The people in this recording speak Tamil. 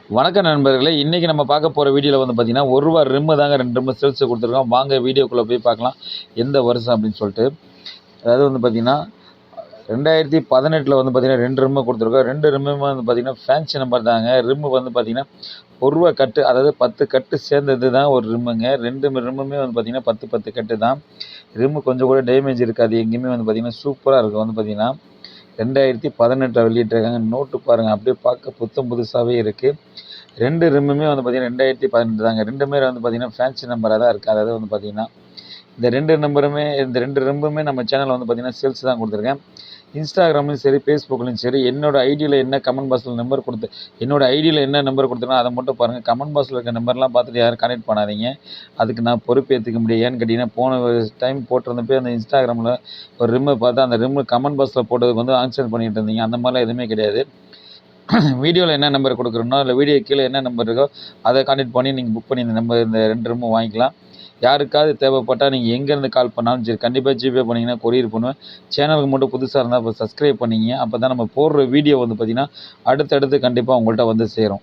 வணக்கம் நண்பர்களே! இன்னைக்கு நம்ம பார்க்க போற வீடியோல வந்து பார்த்தீங்கன்னா, ரூ. 1 ரிம்மு தாங்க 2 ரிம்மு சேல்ஸுக்கு குடுத்துருக்கோம். வாங்க வீடியோக்குள்ள போய் பார்க்கலாம். எந்த வருஷம் அப்படின்னு சொல்லிட்டு. அதாவது வந்து பார்த்தீங்கன்னா, 2018ல வந்து பார்த்தீங்கன்னா 2 ரிம்மு குடுத்துருக்கோம். 2 ரிம்முமே வந்து பார்த்தீங்கன்னா, ஃபேன்சி நம்பர் தாங்க. ரிம்மு வந்து பார்த்தீங்கன்னா, ரூ. 1 கட்டு, அதாவது 10 கட்டு சேர்ந்தது தான் ஒரு ரிம்முங்க. 2 ரிம்முமே வந்து பார்த்தீங்கன்னா 10, 10 கட்டு தான். ரிம்மு கொஞ்சம் கூட டேமேஜ் இருக்காது. எங்கேயுமே வந்து பார்த்தீங்கன்னா, சூப்பரா இருக்கும். வந்து பார்த்தீங்கன்னா, 2018ல வெளியிட்டிருக்காங்க. நோட்டு பாருங்க, அப்படியே பார்க்க புத்தம் புதுசாவே இருக்கு. 2 ரிம்முமே வந்து பார்த்தீங்கன்னா 2018 தாங்க. 2மே வந்து பார்த்தீங்கன்னா ஃபேன்சி நம்பரா தான் இருக்கு. அதாவது வந்து பார்த்தீங்கன்னா, இந்த 2 ரிம்முமே நம்ம சேனல்ல வந்து பார்த்தீங்கன்னா சேல்ஸ் தான் குடுத்துருக்கேன். இன்ஸ்டாகிராம்லயும் சரி, ஃபேஸ்புக்லயும் சரி, என்னோட ஐடியில என்ன கமெண்ட் பாக்ஸ்ல நம்பர் குடுத்து என்னோட ஐடியில என்ன நம்பர் குடுத்துருக்கனோ அத மட்டும் பாருங்க. கமெண்ட் பாக்ஸ்ல இருக்க நம்பர்லாம் பார்த்துட்டு யாரும் கான்டெக்ட் பண்ணாதீங்க. அதுக்கு நான் பொறுப்பேத்துக்க முடியாது. ஏன்னு கேட்டீங்கன்னா, போன டைம் போட்டிருந்தப்பயே அந்த இன்ஸ்டாகிராம்ல ஒரு ரிம்ம பார்த்தா, அந்த ரிம்மு கமெண்ட் பாக்ஸ்ல போட்டதுக்கு வந்து ஆன்சர் பண்ணிட்டு இருந்தீங்க. அந்த மாரிலாம் எதுவுமே கிடையாது. வீடியோல என்ன நம்பர் குடுக்குறனோ, இல்ல வீடியோ கீழ என்ன நம்பர் இருக்கோ, அத கான்டெக்ட் பண்ணி நீங்க புக் பண்ணி இந்த 2 ரூமும் வாங்கிக்கலாம். யாருக்காவது தேவைப்பட்டா நீங்க எங்கேருந்து கால் பண்ணாலும் சரி, கண்டிப்பா ஜிபே பண்ணீங்கன்னா கொரியர் பண்ணுவேன். சேனலுக்கு மட்டும் புதுசா இருந்தா சப்ஸ்கிரைப் பண்ணீங்க. அப்பதான் நம்ம போடுற வீடியோ வந்து பார்த்தீங்கன்னா, அடுத்தடுத்து கண்டிப்பா உங்கள்ட்ட வந்து சேரும்.